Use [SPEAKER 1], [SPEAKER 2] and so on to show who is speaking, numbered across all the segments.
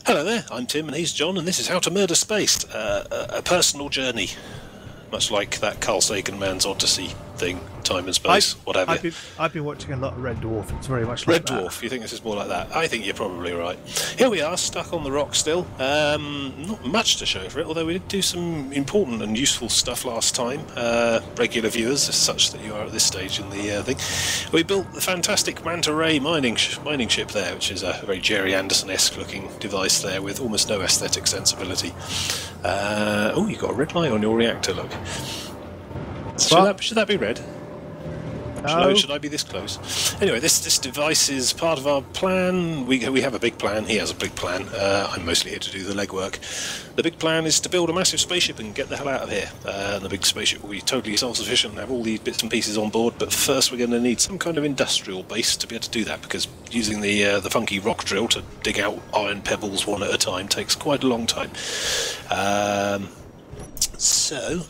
[SPEAKER 1] Hello there, I'm Tim and he's John, and this is How to Murder Space, a personal journey, much like that Carl Sagan Man's Odyssey thing, time and space, whatever.
[SPEAKER 2] I've been watching a lot of Red Dwarf. It's very much like
[SPEAKER 1] Red Dwarf. You think this is more like that? I think you're probably right. Here we are, stuck on the rock still. Not much to show for it, although we did do some important and useful stuff last time. Regular viewers, such that you are at this stage in the thing. We built the fantastic Manta Ray mining ship there, which is a very Jerry Anderson-esque looking device there with almost no aesthetic sensibility. Oh, you've got a red light on your reactor, look. Should that be red?
[SPEAKER 2] No.
[SPEAKER 1] Should I be this close? Anyway, this device is part of our plan. We have a big plan. He has a big plan. I'm mostly here to do the legwork. The big plan is to build a massive spaceship and get the hell out of here. And the big spaceship will be totally self-sufficient and have all these bits and pieces on board. But first, we're going to need some kind of industrial base to be able to do that, because using the funky rock drill to dig out iron pebbles one at a time takes quite a long time. So,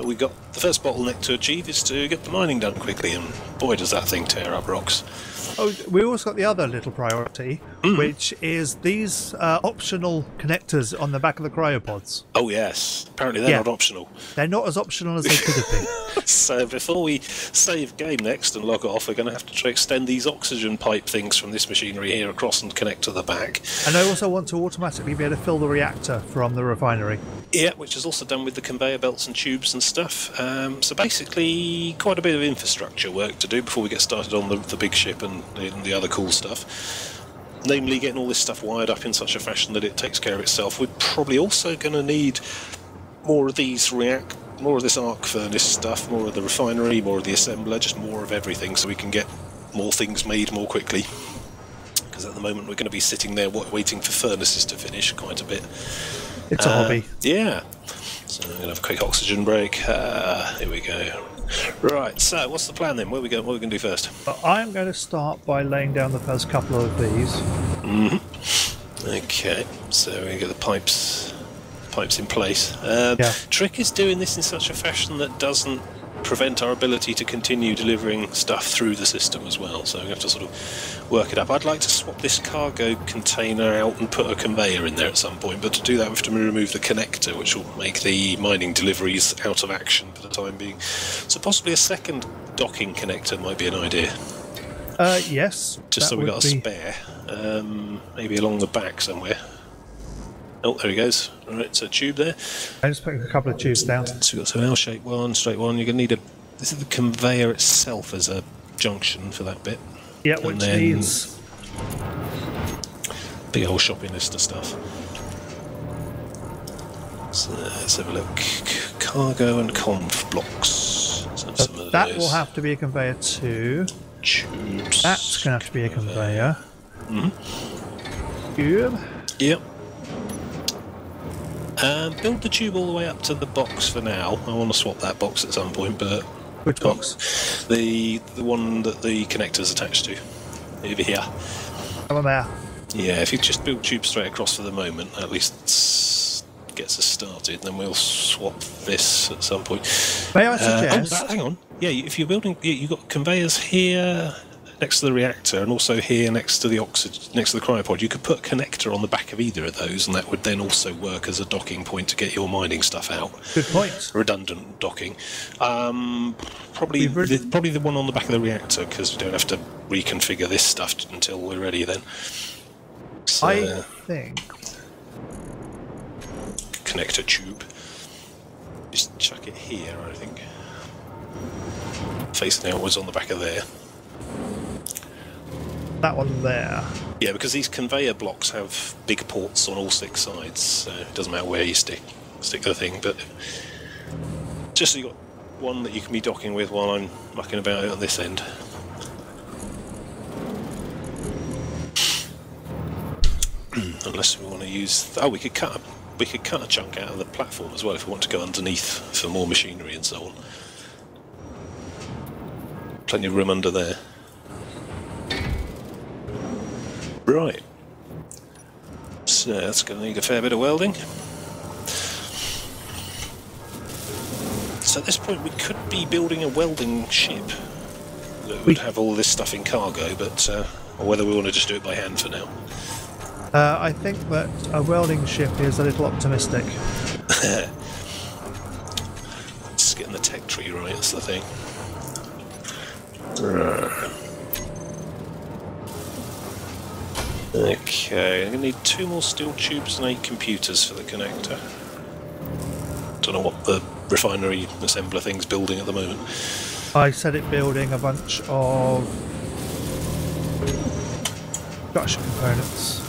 [SPEAKER 1] we got the first bottleneck to achieve is to get the mining done quickly, and boy does that thing tear up rocks.
[SPEAKER 2] Oh, we also got the other little priority, which is these optional connectors on the back of the cryopods.
[SPEAKER 1] Oh yes, apparently they're not optional.
[SPEAKER 2] They're not as optional as they could have been.
[SPEAKER 1] So before we save game next and log off, we're going to have to try extend these oxygen pipe things from this machinery here across and connect to the back.
[SPEAKER 2] And I also want to automatically be able to fill the reactor from the refinery.
[SPEAKER 1] Yeah, which is also done with the conveyor belts and tubes and stuff. So basically, quite a bit of infrastructure work to do before we get started on the big ship and the other cool stuff. Namely, getting all this stuff wired up in such a fashion that it takes care of itself. We're probably also going to need more of these more of this arc furnace stuff, more of the refinery, more of the assembler, just more of everything, so we can get more things made more quickly. Because at the moment we're going to be sitting there waiting for furnaces to finish quite a bit.
[SPEAKER 2] It's a hobby.
[SPEAKER 1] Yeah. So I'm going to have a quick oxygen break. Here we go. Right, so what's the plan then? What are we going to do first?
[SPEAKER 2] I am going to start by laying down the first couple of these.
[SPEAKER 1] Okay, so we're going to get the pipes in place. Trick is doing this in such a fashion that doesn't prevent our ability to continue delivering stuff through the system as well, so we have to sort of work it up. I'd like to swap this cargo container out and put a conveyor in there at some point, but to do that we have to remove the connector, which will make the mining deliveries out of action for the time being. So possibly a second docking connector might be an idea.
[SPEAKER 2] Yes.
[SPEAKER 1] Just so we've got a spare. Maybe along the back somewhere. Oh, there he goes. Alright, so tube there.
[SPEAKER 2] I just put a couple of tubes down.
[SPEAKER 1] So we've got some L-shaped one, straight one. You're going to need this is the conveyor itself as a junction for that bit.
[SPEAKER 2] Yeah, which needs
[SPEAKER 1] big old shopping list of stuff. So let's have a look. Cargo and conv blocks.
[SPEAKER 2] So that will have to be a conveyor too.
[SPEAKER 1] Tubes.
[SPEAKER 2] That's going to have to be a conveyor. Tube.
[SPEAKER 1] Yep. Build the tube all the way up to the box for now. I want to swap that box at some point, but...
[SPEAKER 2] Which box?
[SPEAKER 1] The one that the connector's attached to. Over here.
[SPEAKER 2] Come on there.
[SPEAKER 1] Yeah, if you just build tube straight across for the moment, at least gets us started, then we'll swap this at some point.
[SPEAKER 2] May I suggest...
[SPEAKER 1] hang on. Yeah, if you're building... You've got conveyors here next to the reactor, and also here next to the cryopod. You could put a connector on the back of either of those, and that would then also work as a docking point to get your mining stuff out.
[SPEAKER 2] Good point.
[SPEAKER 1] Redundant docking. Probably the one on the back of the reactor, because we don't have to reconfigure this stuff until we're ready then. So,
[SPEAKER 2] I think...
[SPEAKER 1] Connector tube. Just chuck it here, I think. Facing outwards on the back of there.
[SPEAKER 2] That one there.
[SPEAKER 1] Yeah, because these conveyor blocks have big ports on all 6 sides, so it doesn't matter where you stick the thing, but just so you've got one that you can be docking with while I'm mucking about on this end. Unless we want to use... Oh, we could cut a chunk out of the platform as well if we want to go underneath for more machinery and so on. Plenty of room under there. Right, so that's going to need a fair bit of welding. So at this point we could be building a welding ship that would have all this stuff in cargo, but or whether we want to just do it by hand for now.
[SPEAKER 2] I think that a welding ship is a little optimistic.
[SPEAKER 1] Just getting the tech tree right, that's the thing. Okay, I'm going to need 2 more steel tubes and 8 computers for the connector. Don't know what the refinery assembler thing's building at the moment.
[SPEAKER 2] I set it building a bunch of structure components.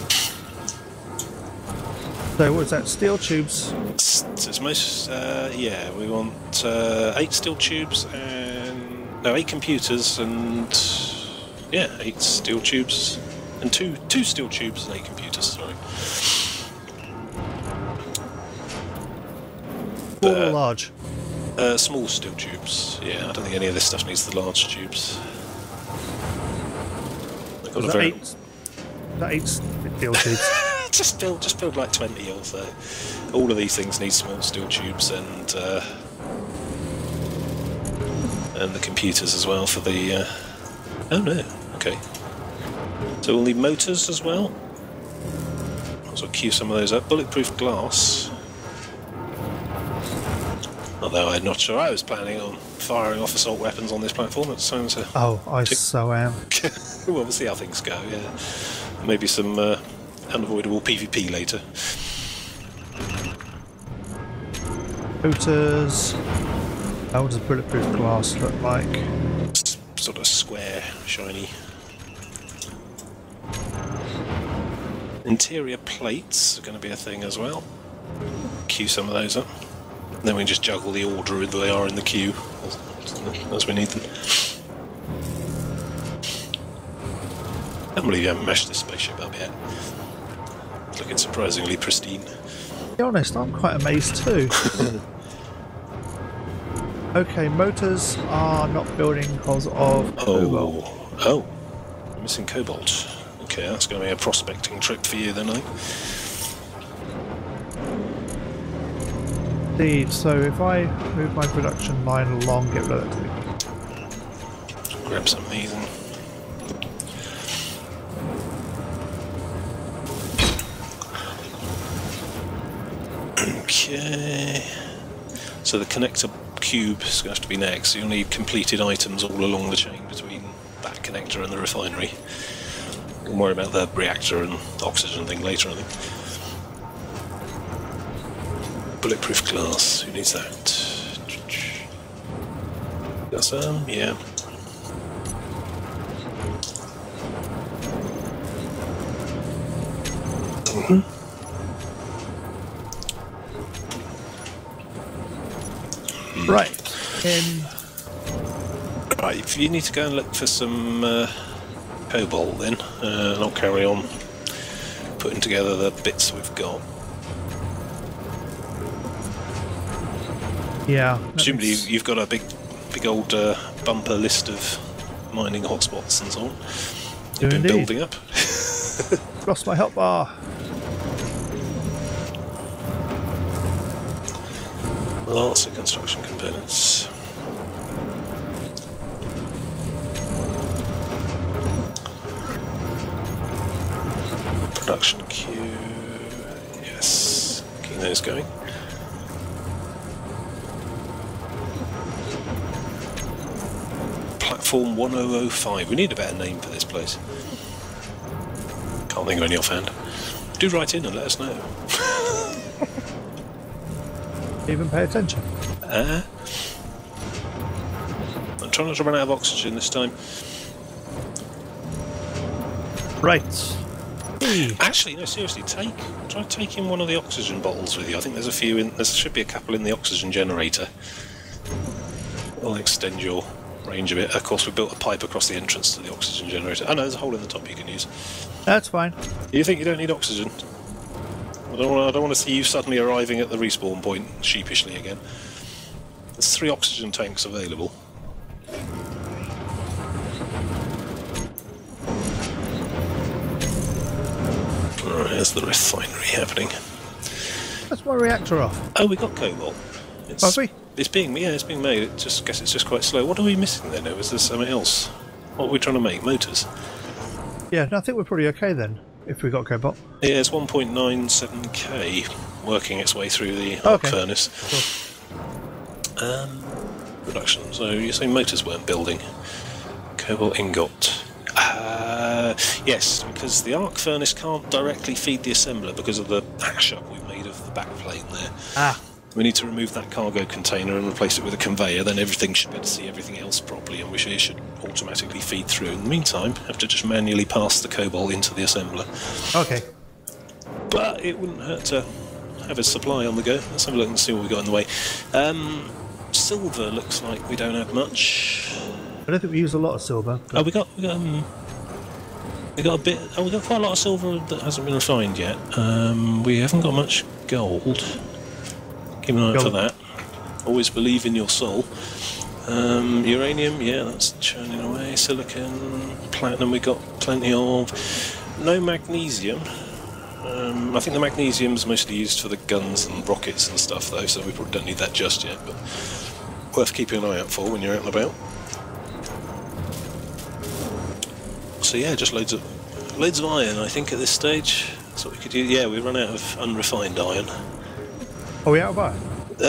[SPEAKER 2] So what's that? Steel tubes?
[SPEAKER 1] It's most, yeah, we want 8 steel tubes and... no, 8 computers and... yeah, 8 steel tubes and 2 steel tubes and 8 computers, sorry.
[SPEAKER 2] Small or large?
[SPEAKER 1] Small steel tubes, yeah, I don't think any of this stuff needs the large tubes. I've got
[SPEAKER 2] Is that 8 steel tubes?
[SPEAKER 1] just build like 20 or so. All of these things need small steel tubes and the computers as well for the... oh no, okay. So we'll need motors as well. So I'll queue some of those up. Bulletproof glass. Although I'm not sure I was planning on firing off assault weapons on this platform. It sounds a...
[SPEAKER 2] Oh, I so am.
[SPEAKER 1] well, we'll see how things go, yeah. Maybe some unavoidable PvP later.
[SPEAKER 2] Motors. How does bulletproof glass look like?
[SPEAKER 1] Sort of square, shiny. Interior plates are going to be a thing as well. Queue some of those up. Then we can just juggle the order that they are in the queue as we need them. I can't believe you haven't meshed this spaceship up yet. It's looking surprisingly pristine.
[SPEAKER 2] To be honest, I'm quite amazed too. Okay, motors are not building because of cobalt.
[SPEAKER 1] Oh, I'm missing cobalt. Okay, that's going to be a prospecting trip for you then, I think.
[SPEAKER 2] Indeed, so if I move my production line along, get rid of that.
[SPEAKER 1] Grab some of these. Okay. So the connector cube is going to have to be next. So you'll need completed items all along the chain between that connector and the refinery. We'll worry about the reactor and oxygen thing later, I think. Bulletproof glass, who needs that? Got some? Yeah.
[SPEAKER 2] Right.
[SPEAKER 1] Right, if you need to go and look for some cobalt then, and I'll carry on putting together the bits we've got.
[SPEAKER 2] Yeah.
[SPEAKER 1] Presumably you've got a big old bumper list of mining hotspots and so on. You've been building up.
[SPEAKER 2] Lost my help bar.
[SPEAKER 1] Lots of construction components. Production queue. Yes. Keep those going. Platform 1005. We need a better name for this place. Can't think of any offhand. Do write in and let us know.
[SPEAKER 2] Even pay attention.
[SPEAKER 1] I'm trying not to run out of oxygen this time.
[SPEAKER 2] Right.
[SPEAKER 1] Actually, no, seriously, try taking one of the oxygen bottles with you. I think there's a few in. There should be a couple in the oxygen generator. It'll extend your range a bit. Of course, we built a pipe across the entrance to the oxygen generator. Oh no, there's a hole in the top you can use.
[SPEAKER 2] That's fine.
[SPEAKER 1] You think you don't need oxygen? I don't want to see you suddenly arriving at the respawn point sheepishly again. There's 3 oxygen tanks available. Oh, here's the refinery happening.
[SPEAKER 2] That's my reactor off.
[SPEAKER 1] Oh, we got cobalt.
[SPEAKER 2] Have we?
[SPEAKER 1] It's being made. It just guess it's just quite slow. What are we missing then? Is there something else? What are we trying to make? Motors.
[SPEAKER 2] Yeah, no, I think we're pretty okay then. if we got cobalt.
[SPEAKER 1] Yeah, it's 1.97k working its way through the arc furnace.
[SPEAKER 2] Cool.
[SPEAKER 1] Production. So you say motors weren't building. Cobalt ingot. Yes, because the arc furnace can't directly feed the assembler because of the hash up we made of the backplane there.
[SPEAKER 2] Ah.
[SPEAKER 1] We need to remove that cargo container and replace it with a conveyor, then everything should be able to see everything else properly, and it should automatically feed through. In the meantime, have to just manually pass the cobalt into the assembler.
[SPEAKER 2] Okay.
[SPEAKER 1] But it wouldn't hurt to have a supply on the go. Let's have a look and see what we've got in the way. Silver looks like we don't have much.
[SPEAKER 2] I don't think we use a lot of silver.
[SPEAKER 1] Oh, we got a bit. Oh, we got quite a lot of silver that hasn't been refined yet. We haven't got much gold. Keep an eye out for that. Always believe in your soul. Uranium, yeah, that's churning away. Silicon, platinum, we got plenty of. No magnesium. I think the magnesium's mostly used for the guns and rockets and stuff, though, so we probably don't need that just yet. But worth keeping an eye out for when you're out and about. So yeah, just loads of iron, I think, at this stage. That's what we could do. Yeah, we run out of unrefined iron.
[SPEAKER 2] Are we out of iron?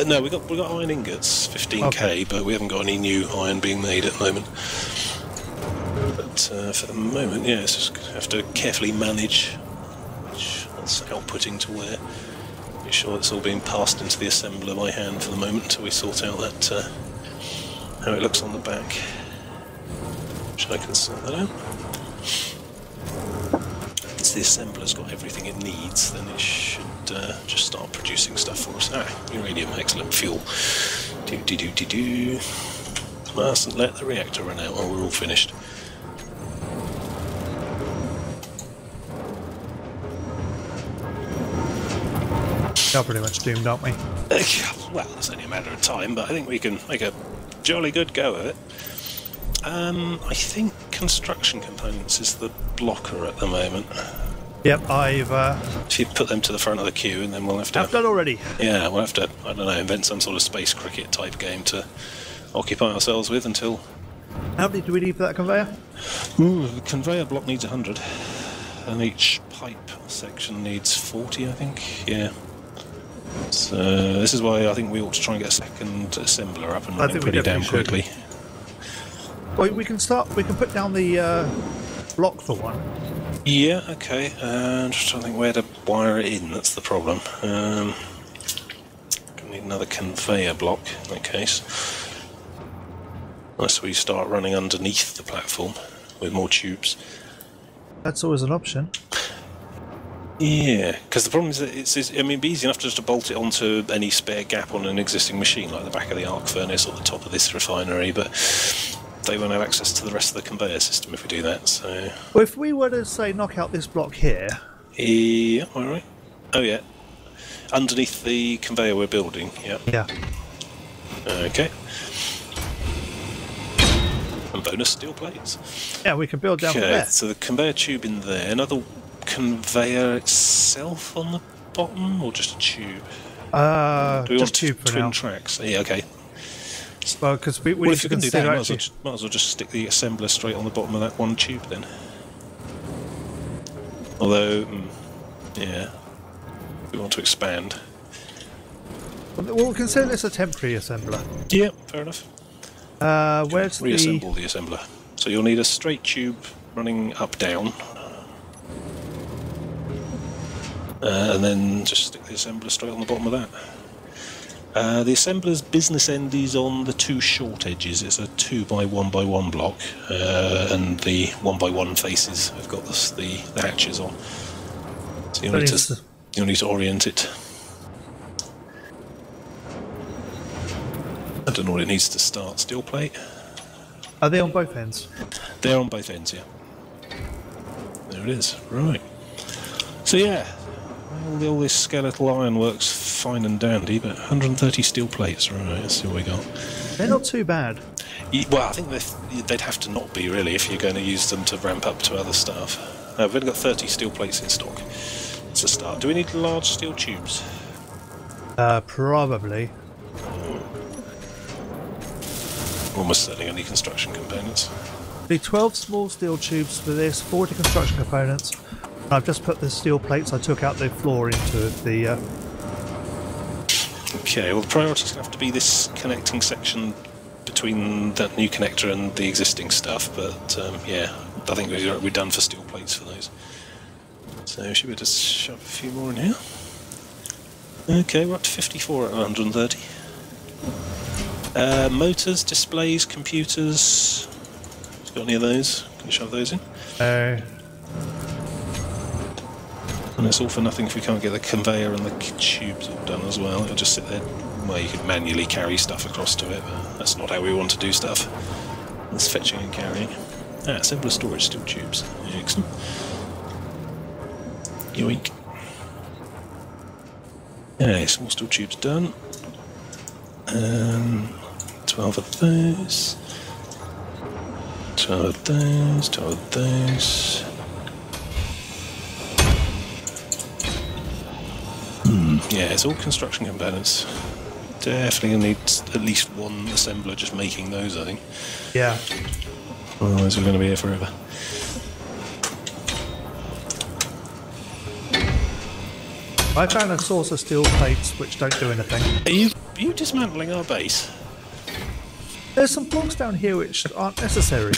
[SPEAKER 1] No, we got iron ingots, 15k,
[SPEAKER 2] okay.
[SPEAKER 1] But we haven't got any new iron being made at the moment. But for the moment, yeah, it's just have to carefully manage what's outputting to where. Make sure it's all being passed into the assembler by hand for the moment until we sort out that how it looks on the back. Which I can sort that out. Once the assembler's got everything it needs, then it should just start producing stuff for us. Uranium, excellent fuel. Mustn't let the reactor run out. Oh, we're all finished.
[SPEAKER 2] They're pretty much doomed, aren't we?
[SPEAKER 1] Well, it's only a matter of time, but I think we can make a jolly good go of it. I think construction components is the blocker at the moment.
[SPEAKER 2] Yep, I've...
[SPEAKER 1] If you put them to the front of the queue, and then we'll have to...
[SPEAKER 2] I've done already.
[SPEAKER 1] Yeah, we'll have to, I don't know, invent some sort of space cricket type game to occupy ourselves with until...
[SPEAKER 2] How many do we need for that conveyor?
[SPEAKER 1] The conveyor block needs 100, and each pipe section needs 40, I think. Yeah. So this is why I think we ought to try and get a second assembler up and running pretty damn quickly.
[SPEAKER 2] Well, we can put down the block for one.
[SPEAKER 1] Yeah, okay. Just trying to think where to wire it in, that's the problem. Gonna need another conveyor block in that case. Unless we start running underneath the platform with more tubes.
[SPEAKER 2] That's always an option.
[SPEAKER 1] Yeah, because the problem is that it'd be easy enough just to bolt it onto any spare gap on an existing machine, like the back of the arc furnace or the top of this refinery, but they won't have access to the rest of the conveyor system if we do that, so...
[SPEAKER 2] Well, if we were to, say, knock out this block here...
[SPEAKER 1] Yeah, alright. Oh, yeah. Underneath the conveyor we're building, yeah.
[SPEAKER 2] Yeah.
[SPEAKER 1] Okay. And bonus steel plates.
[SPEAKER 2] Yeah, we can build down from there.
[SPEAKER 1] So the conveyor tube in there. Another conveyor itself on the bottom, or just a tube?
[SPEAKER 2] Do we just tube for
[SPEAKER 1] twin
[SPEAKER 2] now.
[SPEAKER 1] Tracks? Yeah, okay.
[SPEAKER 2] Well, because we
[SPEAKER 1] Well,
[SPEAKER 2] need
[SPEAKER 1] if
[SPEAKER 2] to
[SPEAKER 1] you can do
[SPEAKER 2] consider
[SPEAKER 1] that,
[SPEAKER 2] actually...
[SPEAKER 1] might as well just stick the assembler straight on the bottom of that one tube then. Although, yeah, we want to expand.
[SPEAKER 2] Well, we'll consider this a temporary assembler.
[SPEAKER 1] Yeah, fair enough.
[SPEAKER 2] Where's
[SPEAKER 1] Reassemble the assembler. So you'll need a straight tube running up down. And then just stick the assembler straight on the bottom of that. The assembler's business end is on the two short edges. It's a 2x1x1 block, and the 1x1 faces have got the hatches on. So you'll need to orient it. I don't know what it needs to start. Steel plate?
[SPEAKER 2] Are they on both ends?
[SPEAKER 1] They're on both ends, yeah. There it is. Right. So yeah, all this skeletal iron works fine and dandy, but 130 steel plates. Right, let's see what we got.
[SPEAKER 2] They're not too bad.
[SPEAKER 1] Well, I think they'd have to not be, really, if you're going to use them to ramp up to other stuff. We've only got 30 steel plates in stock. It's a start. Do we need large steel tubes?
[SPEAKER 2] Probably.
[SPEAKER 1] Almost certainly only construction components.
[SPEAKER 2] The 12 small steel tubes for this, 40 construction components, I've just put the steel plates I took out the floor into the.
[SPEAKER 1] Okay, well the priority's going to have to be this connecting section between that new connector and the existing stuff, but yeah, I think we're done for steel plates for those. So should we just shove a few more in here? Okay, we're up to 54 out of 130. Motors, displays, computers. Got any of those? Can you shove those in? And it's all for nothing if we can't get the conveyor and the tubes all done as well. It'll just sit there. Well, you could manually carry stuff across to it, but that's not how we want to do stuff. It's fetching and carrying. Assembler storage, steel tubes. Excellent. Yoink. Okay, small steel tubes done. 12 of those. 12 of those. 12 of those. Yeah, it's all construction components. Definitely gonna need at least one assembler just making those, I think.
[SPEAKER 2] Yeah.
[SPEAKER 1] Otherwise we're going to be here forever.
[SPEAKER 2] I found a source of steel plates which don't do anything.
[SPEAKER 1] Are you dismantling our base?
[SPEAKER 2] There's some blocks down here which aren't necessary.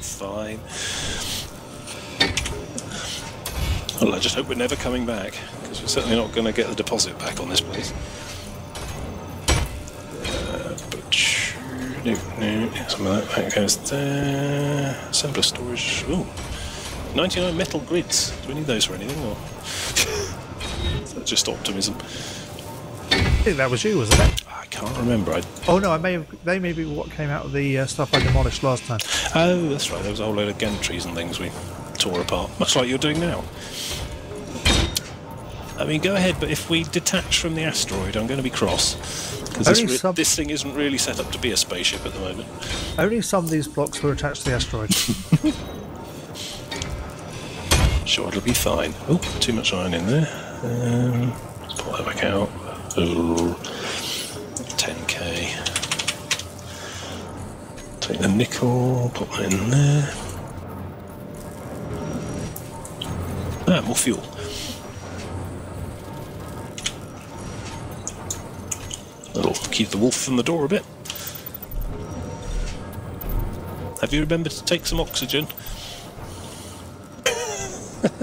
[SPEAKER 1] Fine. Well, I just hope we're never coming back, because we're certainly not going to get the deposit back on this place. No, some of that goes there. Assembler storage. Ooh. 99 metal grids. Do we need those for anything, or is that just optimism?
[SPEAKER 2] I think that was you, wasn't it?
[SPEAKER 1] I can't remember.
[SPEAKER 2] Oh no, they may be what came out of the stuff I demolished last time.
[SPEAKER 1] Oh, that's right. There was a whole load of gantries and things we tore apart, much like you're doing now. I mean, go ahead, but if we detach from the asteroid, I'm going to be cross. Because this thing isn't really set up to be a spaceship at the moment.
[SPEAKER 2] Only some of these blocks were attached to the asteroid.
[SPEAKER 1] Sure, it'll be fine. Oh, too much iron in there. Let's pull that back out. Oh, 10k. Take the nickel, put that in there. More fuel. That'll keep the wolf from the door a bit. Have you remembered to take some oxygen?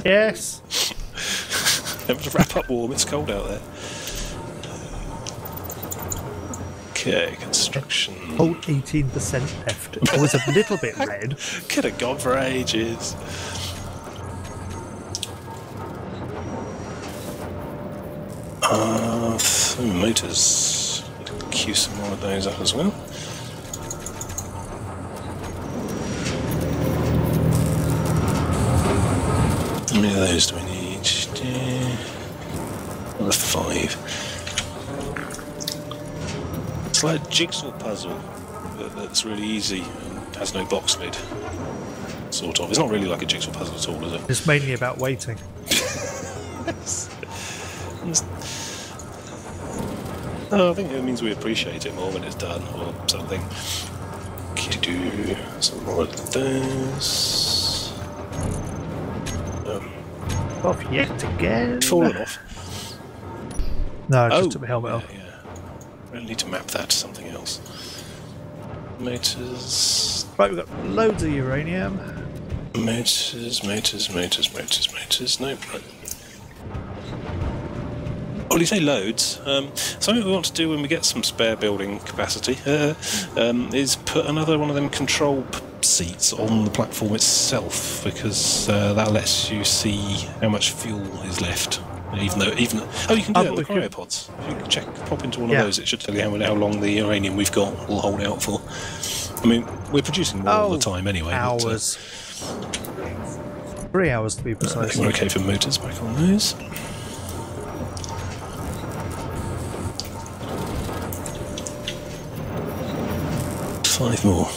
[SPEAKER 2] Yes.
[SPEAKER 1] Remember to wrap up warm, it's cold out there. Okay, construction.
[SPEAKER 2] Oh, 18% left. It was a little bit red.
[SPEAKER 1] Could have gone for ages. Motors. Queue some more of those up as well. How many of those do we need? Another 5. It's like a jigsaw puzzle that's really easy and has no box lid. Sort of. It's not really like a jigsaw puzzle at all, is it?
[SPEAKER 2] It's mainly about waiting.
[SPEAKER 1] Oh, I think it means we appreciate it more when it's done, or something. Do some more of those.
[SPEAKER 2] Off yet again.
[SPEAKER 1] Fallen off.
[SPEAKER 2] No, just took my helmet off.
[SPEAKER 1] Yeah. Really need to map that to something else. Motors.
[SPEAKER 2] Right, we've got loads of uranium.
[SPEAKER 1] Motors. Nope. Right. Well, you say loads. Something we want to do when we get some spare building capacity is put another one of them control seats on the platform itself, because that lets you see how much fuel is left. Oh, you can do that with the cryopods. If you pop into one of those, it should tell you how long the uranium we've got will hold out for. I mean, we're producing more all the time anyway.
[SPEAKER 2] Hours. 3 hours to be precise.
[SPEAKER 1] I think we're okay for motors. Back on those. Five more.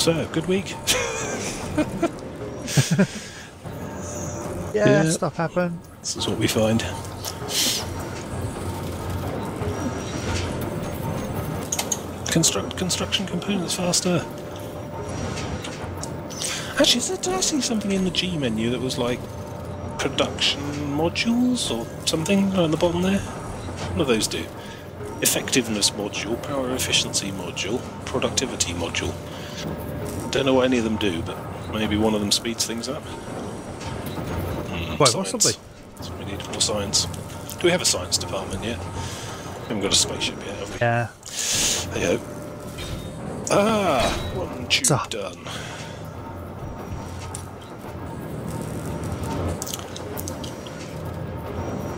[SPEAKER 1] So, good week.
[SPEAKER 2] Yeah, stuff happened.
[SPEAKER 1] This is what we find. Construction components faster. Actually, did I see something in the G menu that was like production modules or something on the bottom there? What do those do? Effectiveness module, power efficiency module, productivity module. Don't know what any of them do, but maybe one of them speeds things up.
[SPEAKER 2] Quite
[SPEAKER 1] Science.
[SPEAKER 2] possibly.
[SPEAKER 1] So we need more science. Do we have a science department yet? We haven't got a spaceship yet, have we?
[SPEAKER 2] Yeah.
[SPEAKER 1] There you go. Ah, one tube
[SPEAKER 2] So-
[SPEAKER 1] done.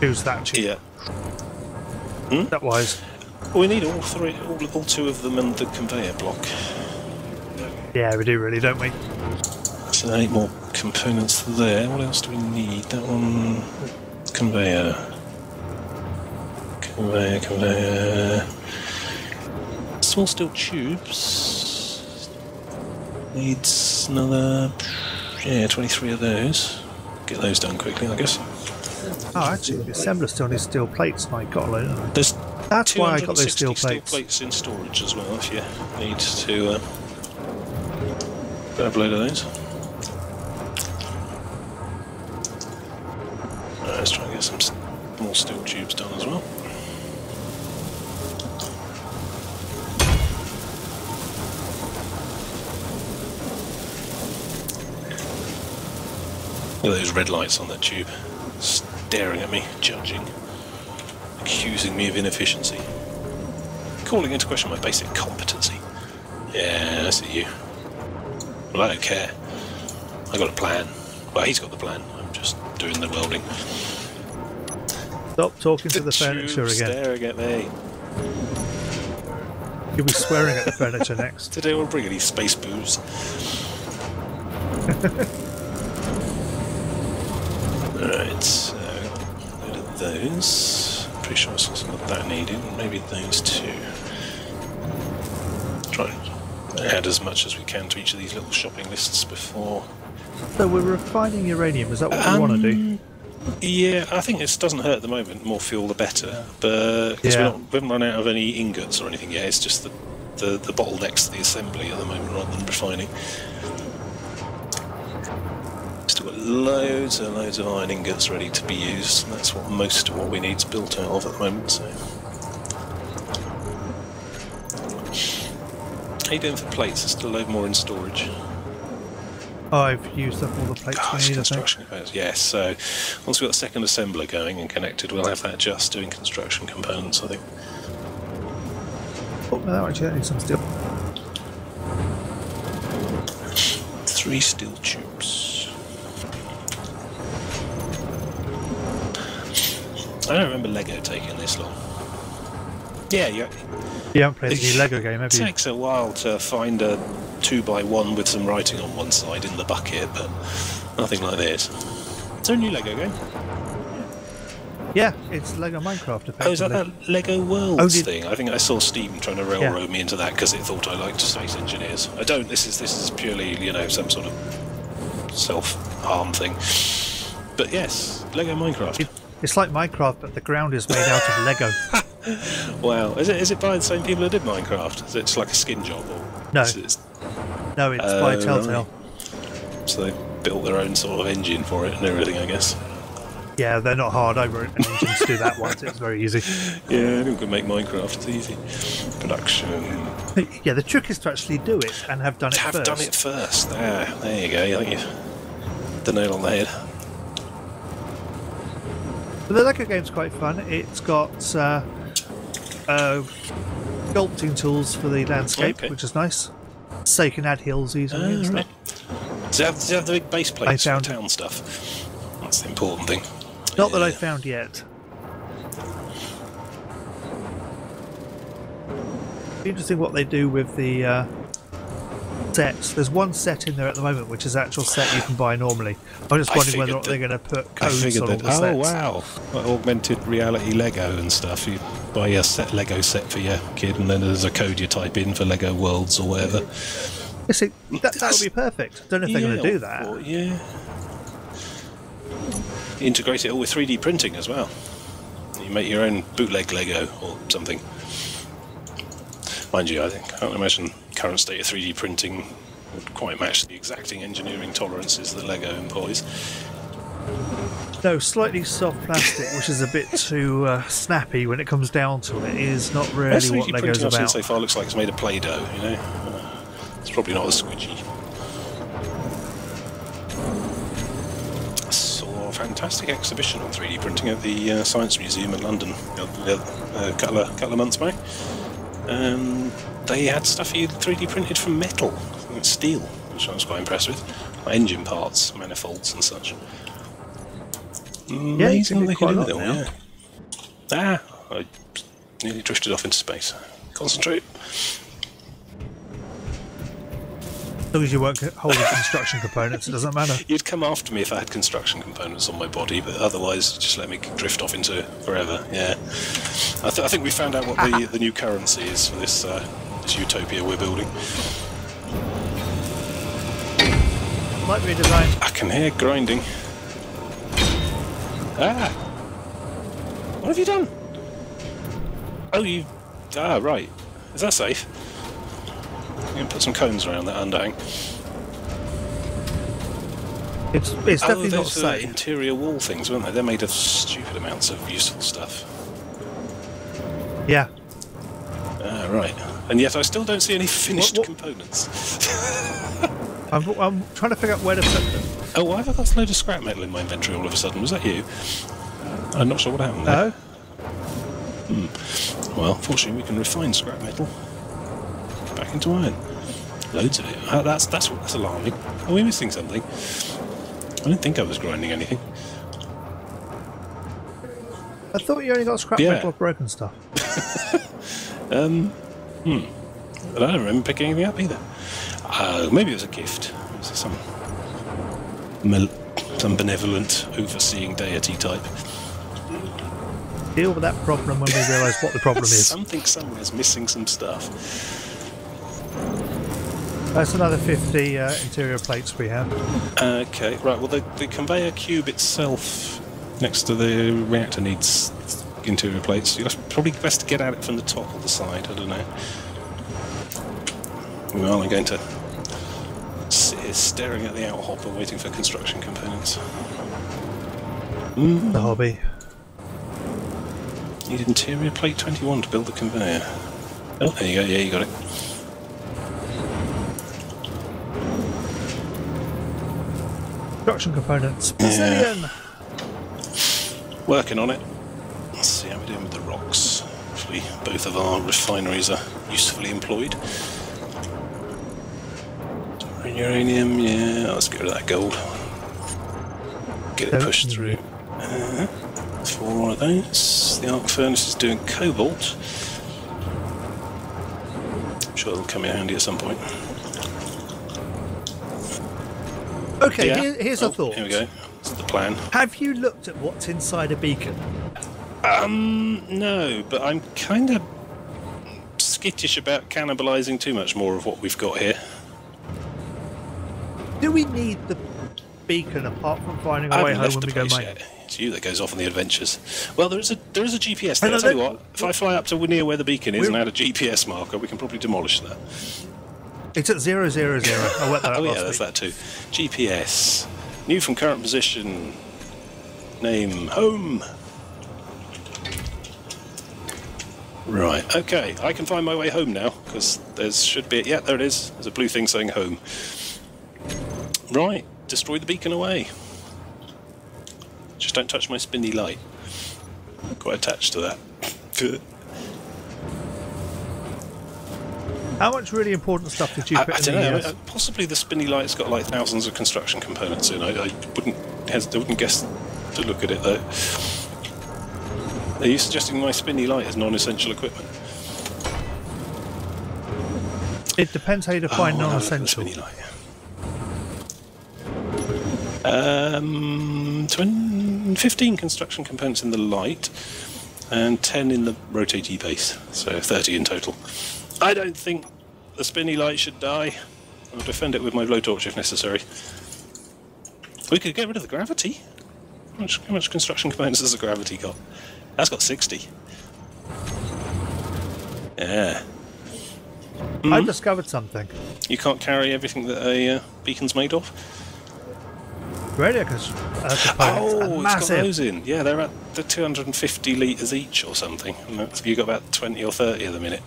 [SPEAKER 2] Who's that tube?
[SPEAKER 1] Yeah.
[SPEAKER 2] That wise.
[SPEAKER 1] Well, we need all three, all two of them, and the conveyor block.
[SPEAKER 2] Yeah, we do really, don't we?
[SPEAKER 1] So 8 more components there. What else do we need? That one, conveyor. Conveyor. Small steel tubes. Needs another, 23 of those. Get those done quickly, I guess.
[SPEAKER 2] Oh, actually, the assembler still needs steel plates. My God, I don't know.
[SPEAKER 1] There's
[SPEAKER 2] That's why I got those
[SPEAKER 1] 260
[SPEAKER 2] steel plates.
[SPEAKER 1] in storage as well, if you need to grab a load of those. Let's try and get some more steel tubes done as well. Look at those red lights on that tube, staring at me, judging, accusing me of inefficiency, calling into question my basic competency. Yeah, I see you. Well, I don't care. I got a plan. Well, he's got the plan. I'm just doing the welding.
[SPEAKER 2] Stop talking to the furniture
[SPEAKER 1] tube
[SPEAKER 2] again.
[SPEAKER 1] staring at me.
[SPEAKER 2] You'll be swearing at the furniture next.
[SPEAKER 1] Did anyone bring any space booze? Alright, so a load of those. Pretty sure I saw some of that needed. Maybe those two. Try and add as much as we can to each of these little shopping lists before.
[SPEAKER 2] So we're refining uranium. Is that what we want to do?
[SPEAKER 1] Yeah, I think this doesn't hurt at the moment. More fuel, the better. But because
[SPEAKER 2] Yeah.
[SPEAKER 1] we haven't run out of any ingots or anything yet, it's just the bottlenecks to the assembly at the moment rather than refining. Still got loads and loads of iron ingots ready to be used. And that's what most of what we need is built out of at the moment. So, how you doing for plates? There's still a load more in storage.
[SPEAKER 2] Oh, I've used up all the plates
[SPEAKER 1] Oh,
[SPEAKER 2] we
[SPEAKER 1] it's
[SPEAKER 2] need, I think.
[SPEAKER 1] construction components. Yes, so once we've got the second assembler going and connected, we'll have that just doing construction components, I think.
[SPEAKER 2] Oh, no, actually, that needs some steel.
[SPEAKER 1] 3 steel tubes. I don't remember Lego taking this long. Yeah,
[SPEAKER 2] You haven't played the new Lego game, have
[SPEAKER 1] it
[SPEAKER 2] you?
[SPEAKER 1] takes a while to find a 2x1 with some writing on one side in the bucket, but nothing like this. Is there a new Lego game?
[SPEAKER 2] Yeah, it's Lego Minecraft, effectively.
[SPEAKER 1] Oh, is that that Lego Worlds
[SPEAKER 2] Oh, did-
[SPEAKER 1] thing? I think I saw Steam trying to railroad me into that because it thought I liked space engineers. I don't. This is purely, some sort of self-harm thing. But yes, Lego Minecraft.
[SPEAKER 2] It's like Minecraft, but the ground is made out of Lego.
[SPEAKER 1] Wow, is it by the same people that did Minecraft? Is it just like a skin job? Or
[SPEAKER 2] No.
[SPEAKER 1] it's-
[SPEAKER 2] No, it's by
[SPEAKER 1] right.
[SPEAKER 2] Telltale.
[SPEAKER 1] So they built their own sort of engine for it and everything, I guess.
[SPEAKER 2] Yeah, they're not hard. I wrote an engine to do that once. It was very easy.
[SPEAKER 1] Yeah, anyone can make Minecraft. It's easy. Production.
[SPEAKER 2] Yeah, the trick is to actually do it and have done it
[SPEAKER 1] Have
[SPEAKER 2] first.
[SPEAKER 1] done it first. There you go. I think you've hit the nail on the head.
[SPEAKER 2] But the Lego game's quite fun. It's got sculpting tools for the landscape,
[SPEAKER 1] Okay.
[SPEAKER 2] which is nice. So you can add hills easily and
[SPEAKER 1] Right.
[SPEAKER 2] stuff.
[SPEAKER 1] Does it have the big base plates for
[SPEAKER 2] found-
[SPEAKER 1] town stuff? That's the important thing.
[SPEAKER 2] Not that
[SPEAKER 1] Yeah.
[SPEAKER 2] I found yet. Interesting what they do with the sets. There's one set in there at the moment, which is an actual set you can buy normally. I'm just
[SPEAKER 1] I
[SPEAKER 2] wondering whether
[SPEAKER 1] figured
[SPEAKER 2] or not they're going to put
[SPEAKER 1] I
[SPEAKER 2] codes
[SPEAKER 1] figured
[SPEAKER 2] on all
[SPEAKER 1] that.
[SPEAKER 2] the sets.
[SPEAKER 1] Oh wow! Like augmented reality Lego and stuff. You buy a Lego set for your kid, and then there's a code you type in for Lego Worlds or whatever.
[SPEAKER 2] You see, that would be perfect. Don't know if they're going to do that.
[SPEAKER 1] Or, yeah. Integrate it all with 3D printing as well. You make your own bootleg Lego or something. Mind you, I can't imagine current state of 3D printing would quite match the exacting engineering tolerances that LEGO employs.
[SPEAKER 2] No, slightly soft plastic, which is a bit too snappy when it comes down to it, is not really what
[SPEAKER 1] 3D
[SPEAKER 2] LEGO's
[SPEAKER 1] printing I've seen
[SPEAKER 2] about.
[SPEAKER 1] so far looks like it's made of Play-Doh, you know? It's probably not as squidgy. I saw a fantastic exhibition on 3D printing at the Science Museum in London a couple of months back. They had stuff you 3D printed from metal, steel, which I was quite impressed with. Like engine parts, manifolds and such. Amazing what they can do with it all, yeah. Ah, I nearly drifted off into space. Concentrate.
[SPEAKER 2] As long as you weren't holding construction components, it doesn't matter.
[SPEAKER 1] You'd come after me if I had construction components on my body, but otherwise just let me drift off into forever, yeah. I think we found out what the new currency is for this utopia we're building.
[SPEAKER 2] Might be designed.
[SPEAKER 1] I can hear grinding. Ah! What have you done? Oh, you... Ah, right. Is that safe? You can put some cones around that underhang.
[SPEAKER 2] It's definitely not safe.
[SPEAKER 1] Interior wall things, weren't they? They're made of stupid amounts of useful stuff.
[SPEAKER 2] Yeah.
[SPEAKER 1] Ah, right. And yet I still don't see any finished components.
[SPEAKER 2] I'm trying to figure out where to put them.
[SPEAKER 1] Oh, why have I got a load of scrap metal in my inventory all of a sudden? Was that you? I'm not sure what happened there.
[SPEAKER 2] No.
[SPEAKER 1] Well, fortunately we can refine scrap metal back into iron. Loads of it. That's alarming. Are we missing something? I didn't think I was grinding anything.
[SPEAKER 2] I thought you only got scrap metal off broken stuff.
[SPEAKER 1] But I don't remember picking anything up either. Maybe it was a gift. It was some benevolent, overseeing deity type.
[SPEAKER 2] Deal with that problem when we realise what the problem is.
[SPEAKER 1] Somewhere's missing some stuff.
[SPEAKER 2] That's another 50 interior plates we have.
[SPEAKER 1] Okay, right, well the conveyor cube itself next to the reactor needs interior plates. You're probably best to get at it from the top or the side, I don't know. Well, I'm going to sit here staring at the outhopper waiting for construction components.
[SPEAKER 2] The hobby.
[SPEAKER 1] Need interior plate 21 to build the conveyor. Oh, there you go, yeah, you got it.
[SPEAKER 2] Construction components. Brazilian!
[SPEAKER 1] Yeah. Working on it. Let's see how we're doing with the rocks. Hopefully both of our refineries are usefully employed. Uranium, yeah, let's get rid of that gold. Get it pushed through. 4 of those. The arc furnace is doing cobalt. I'm sure it'll come in handy at some point.
[SPEAKER 2] Okay, here's a thought.
[SPEAKER 1] Here we go. That's the plan.
[SPEAKER 2] Have you looked at what's inside a beacon?
[SPEAKER 1] No, but I'm kind of skittish about cannibalising too much more of what we've got here.
[SPEAKER 2] Do we need the beacon apart from finding our way home when we go mining?
[SPEAKER 1] It's you that goes off on the adventures. Well, there is a GPS there. I'll tell you what, if I fly up to near where the beacon is and add a GPS marker, we can probably demolish that.
[SPEAKER 2] It's at 000. I worked that out
[SPEAKER 1] Oh yeah,
[SPEAKER 2] last
[SPEAKER 1] that's
[SPEAKER 2] week.
[SPEAKER 1] that too. GPS. New from current position. Name home. Right, okay. I can find my way home now, because there should be... Yeah, there it is. There's a blue thing saying home. Right, destroy the beacon away. Just don't touch my spinny light. I'm quite attached to that.
[SPEAKER 2] How much really important stuff did you put in
[SPEAKER 1] I
[SPEAKER 2] the...
[SPEAKER 1] don't know. Possibly the spinny light's got like thousands of construction components in. I wouldn't guess to look at it though. Are you suggesting my spinny light is non-essential equipment?
[SPEAKER 2] It depends how you define non-essential.
[SPEAKER 1] 15 construction components in the light and 10 in the rotatey base, so 30 in total. I don't think the spinny light should die. I'll defend it with my blowtorch if necessary. We could get rid of the gravity. How much construction components has the gravity got? That's got 60. Yeah.
[SPEAKER 2] I discovered something.
[SPEAKER 1] You can't carry everything that a beacon's made of?
[SPEAKER 2] Radio components are
[SPEAKER 1] Oh, it's got
[SPEAKER 2] massive.
[SPEAKER 1] those in. Yeah, they're at the 250 litres each or something. And you've got about 20 or 30 of them in it.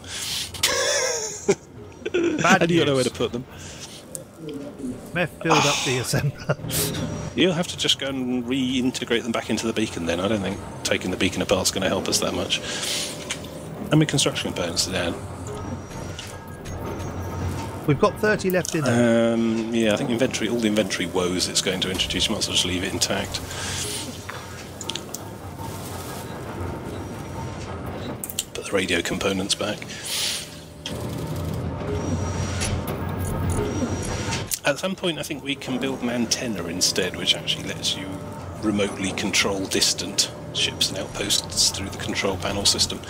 [SPEAKER 2] Bad
[SPEAKER 1] And you got nowhere
[SPEAKER 2] news.
[SPEAKER 1] to put them.
[SPEAKER 2] May have filled up the assembler.
[SPEAKER 1] You'll have to just go and reintegrate them back into the beacon then. I don't think taking the beacon apart is going to help us that much. How many construction components are down?
[SPEAKER 2] We've got 30 left in there.
[SPEAKER 1] Yeah, I think inventory, all the inventory woes it's going to introduce, you might as well just leave it intact. Put the radio components back. At some point I think we can build an antenna instead, which actually lets you remotely control distant ships and outposts through the control panel system.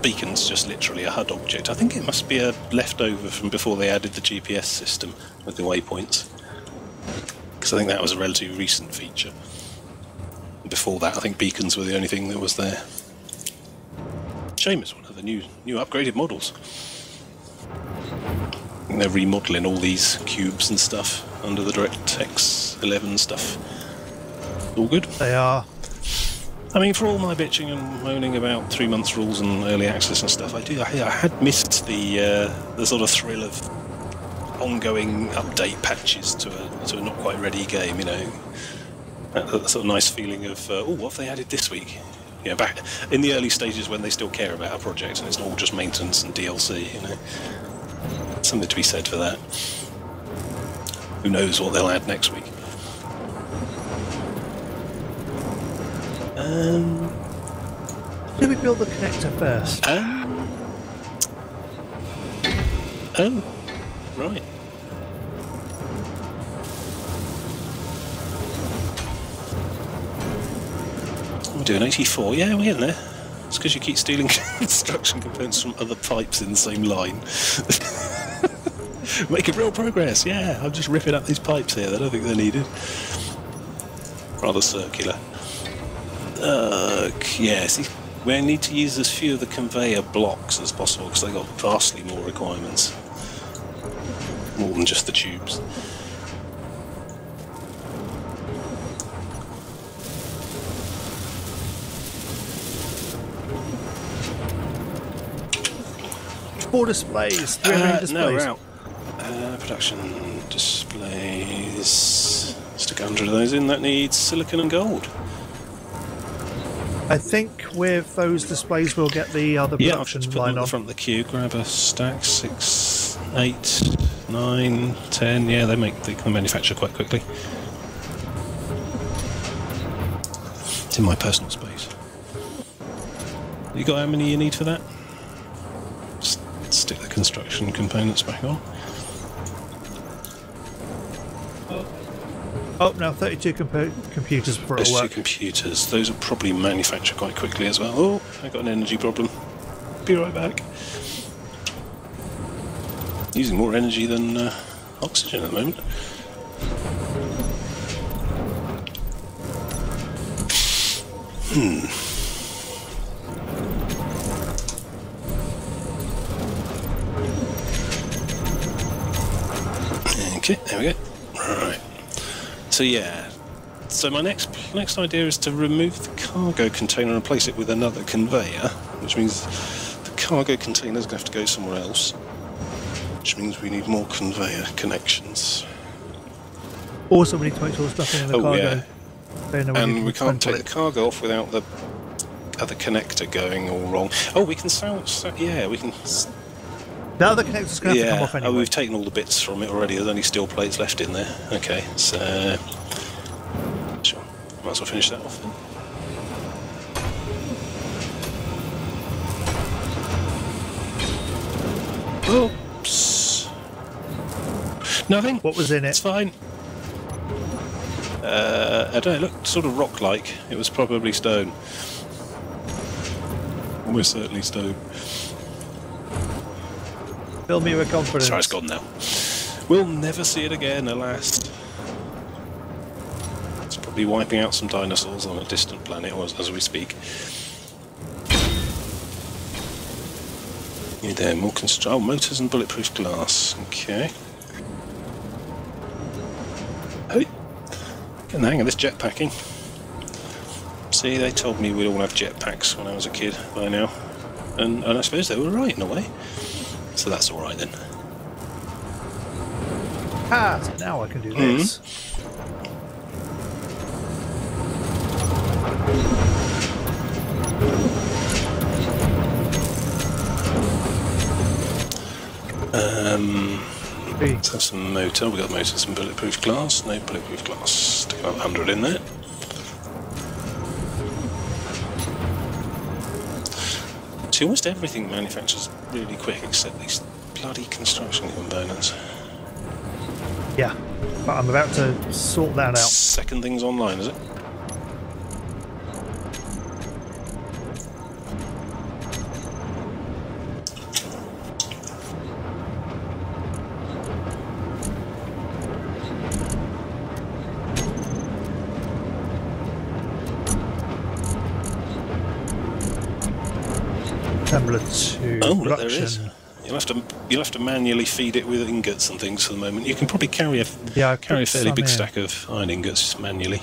[SPEAKER 1] Beacon's just literally a HUD object. I think it must be a leftover from before they added the GPS system with the waypoints, because I think that was a relatively recent feature. Before that, I think beacons were the only thing that was there. Shame it's one of the new upgraded models. And they're remodelling all these cubes and stuff under the DirectX 11 stuff. All good.
[SPEAKER 2] They are.
[SPEAKER 1] I mean, for all my bitching and moaning about 3 months rules and early access and stuff, I had missed the sort of thrill of ongoing update patches to a not quite ready game. You know, that sort of nice feeling of oh, what have they added this week? You know, back in the early stages when they still care about a project and it's not all just maintenance and DLC. You know, something to be said for that. Who knows what they'll add next week?
[SPEAKER 2] Did we build the connector first?
[SPEAKER 1] Oh, right. We're doing 84. Yeah, we're getting there. It's because you keep stealing construction components from other pipes in the same line. Making real progress. Yeah, I'm just ripping up these pipes here. I don't think they're needed. Rather circular. Yeah, see, we need to use as few of the conveyor blocks as possible because they've got vastly more requirements. More than just the tubes.
[SPEAKER 2] Four displays. Do we have any displays?
[SPEAKER 1] No, we're out. Production displays. Stick 100 of those in. That needs silicon and gold.
[SPEAKER 2] I think with those displays we'll get the other
[SPEAKER 1] Yeah, I'll
[SPEAKER 2] production
[SPEAKER 1] just put them
[SPEAKER 2] line
[SPEAKER 1] at the
[SPEAKER 2] on.
[SPEAKER 1] front of the queue. Grab a stack. 6, 8, 9, 10. Yeah, they can manufacture quite quickly. It's in my personal space. You got how many you need for that? Just stick the construction components back on.
[SPEAKER 2] Oh, now 32 computers before
[SPEAKER 1] Those
[SPEAKER 2] it'll
[SPEAKER 1] two
[SPEAKER 2] work.
[SPEAKER 1] computers, those will probably manufacture quite quickly as well. Oh, I got an energy problem. Be right back. Using more energy than oxygen at the moment. Okay, there we go. Right. So yeah. So my next idea is to remove the cargo container and replace it with another conveyor, which means the cargo container is going to have to go somewhere else. Which means we need more conveyor connections.
[SPEAKER 2] Also, we need to make sure there's nothing in the cargo.
[SPEAKER 1] Yeah.
[SPEAKER 2] Then
[SPEAKER 1] And we can't
[SPEAKER 2] dismantle
[SPEAKER 1] take the cargo off without the other connector going all wrong. Oh, we can yeah, we can.
[SPEAKER 2] The other connector's going to have to come off anyway.
[SPEAKER 1] Oh, we've taken all the bits from it already. There's only steel plates left in there. Okay, so sure, might as well finish that off then. Oops. Nothing.
[SPEAKER 2] What was in
[SPEAKER 1] It's
[SPEAKER 2] it?
[SPEAKER 1] fine. I don't know, it looked sort of rock-like. It was probably stone. Almost certainly stone.
[SPEAKER 2] Fill me with confidence.
[SPEAKER 1] Sorry, it's gone now. We'll never see it again, alas. It's probably wiping out some dinosaurs on a distant planet as we speak. You there, more motors and bulletproof glass. Okay. Oh, getting the hang of this jetpacking. See, they told me we'd all have jetpacks when I was a kid by now. And I suppose they were right in a way. So that's alright then.
[SPEAKER 2] Ah, so now I can do this.
[SPEAKER 1] Let's have some motor. We've got motors and bulletproof glass. No bulletproof glass. Stick about 100 in there. See, almost everything manufactures really quick except these bloody construction components.
[SPEAKER 2] Yeah, but I'm about to sort that out.
[SPEAKER 1] Second thing's online, is it?
[SPEAKER 2] Assembler 2
[SPEAKER 1] Oh, look, there
[SPEAKER 2] production.
[SPEAKER 1] is. You'll have to manually feed it with ingots and things for the moment. You can probably carry a fairly big stack of iron ingots manually.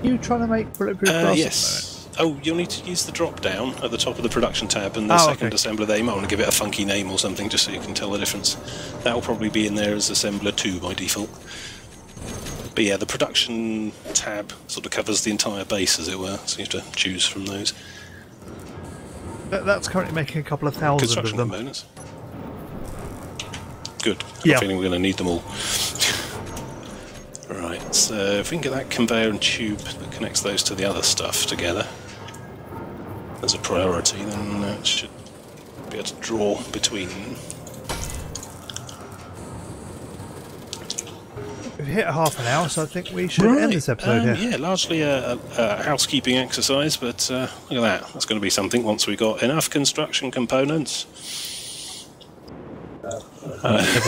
[SPEAKER 2] You trying to make bulletproof glass?
[SPEAKER 1] Yes. Oh, you'll need to use the drop down at the top of the production tab and the second assembler there. You might want to give it a funky name or something just so you can tell the difference. That will probably be in there as assembler 2 by default. But yeah, the production tab sort of covers the entire base, as it were, so you have to choose from those.
[SPEAKER 2] That's currently making a couple of thousand
[SPEAKER 1] Construction
[SPEAKER 2] of them.
[SPEAKER 1] components. Good.
[SPEAKER 2] Yeah.
[SPEAKER 1] I'm feeling we're going to need them all. Right, so if we can get that conveyor and tube that connects those to the other stuff together as a priority, then it should be able to draw between them.
[SPEAKER 2] We've hit half an hour, so I think we should end this episode here.
[SPEAKER 1] Yeah, largely a housekeeping exercise, but look at that. That's going to be something once we've got enough construction components.
[SPEAKER 2] Construction
[SPEAKER 1] I think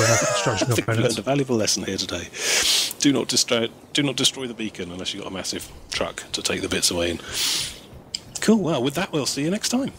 [SPEAKER 1] we
[SPEAKER 2] components.
[SPEAKER 1] learned a valuable lesson here today. Do not destroy the beacon unless you've got a massive truck to take the bits away in. Cool, well, with that, we'll see you next time.